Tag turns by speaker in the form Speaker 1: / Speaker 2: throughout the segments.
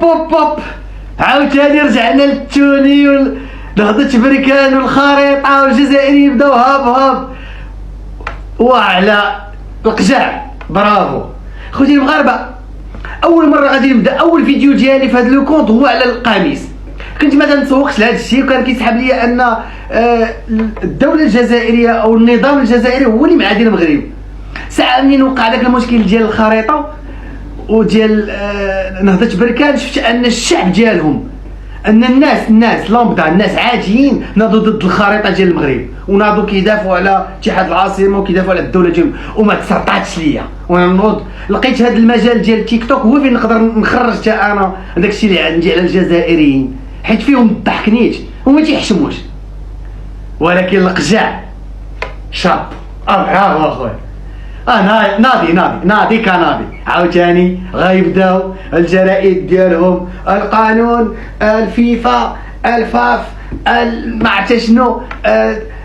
Speaker 1: بوب عاوتاني رجعنا للتوني ونهضة بركان والخريطة والجزائريين بداو هاب وعلى القجع. برافو خوتي المغاربة. اول مرة غادي نبدا اول فيديو ديالي في هذا لو كونت هو على القميص. كنت ما تنسوقش لهذا الشيء وكان كيسحب لي ان الدولة الجزائرية او النظام الجزائري هو اللي معادي المغرب. ساعة منين وقع داك المشكل ديال الخريطة وديال نهضة بركان، شفت ان الشعب ديالهم، ان الناس لامبدا، الناس عاديين ناضوا ضد الخريطه ديال المغرب وناضوا كيدافعوا على اتحاد العاصمه وكيدافعوا على الدوله ديالهم. وما تسرطاتش ليا وانا نوض لقيت هذا المجال ديال التيك توك هو فين نقدر نخرج حتى انا داكشي اللي عندي على الجزائريين، حيت فيهم الضحكنيت وما تيحشموش. ولكن القجع شاب برافو اخويا. ناضي كناضي عاوتاني غيبداو الجرائد ديالهم، القانون، الفيفا، الفاف، ما عرفت شنو،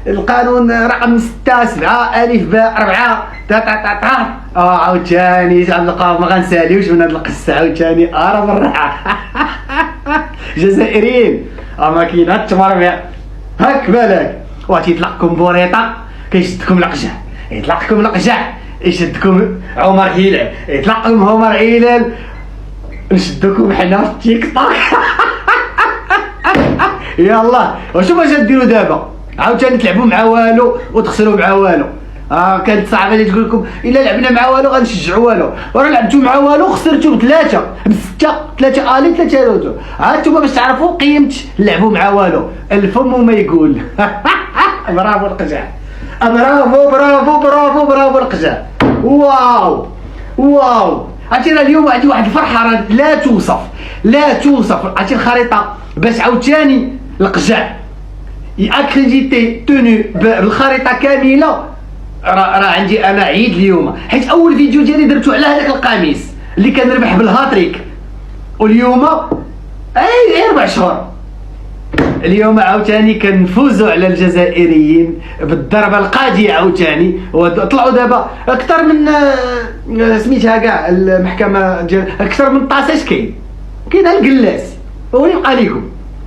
Speaker 1: القانون رقم 6 7 الف باء 4 عاوتاني عبد القادر ما غنساليوش من هاد القصه. عاوتاني راه بالراحه جزائريين ما كاين هاد التمرمع هاك بالك وتيطلقكم بوريطه كيشدكم القجع، يطلقكم القجع يشدكم عمر هلال، يطلقكم عمر هلال نشدكم حنا في التيك توك. يلا وشوف اش ديروا دابا، عاوتاني تلعبوا مع والو وتخسروا مع والو. كانت صعبه اللي تقول لكم الا لعبنا مع والو غنشجعوا والو، وراه لعبتوا مع والو خسرتوا بثلاثه بسته، 3 الي 3 روتو. هانتوما باش تعرفوا قيمه لعبوا مع والو، الفم وما يقول. برافو القجع، برافو القجع. واو عرفتي راه اليوم عندي واحد الفرحه راه لا توصف. عرفتي الخريطه باش عاوتاني القجع اكريديتي توني بالخريطه كامله. راه عندي انا عيد اليوم، حيت اول فيديو ديالي درتو على هذاك القميص اللي كان ربح بالهاتريك، واليوم 4 شهور اليوم عاوتاني كنفوزوا على الجزائريين بالضربه القاضيه. عاوتاني طلعوا دابا اكثر من سميتها كاع المحكمه ديال اكثر من طاساش كاين القلاس هو اللي بقى لكم،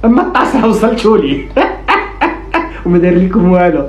Speaker 1: اما الطاسه وصلتوا لي وما دار لكم والو.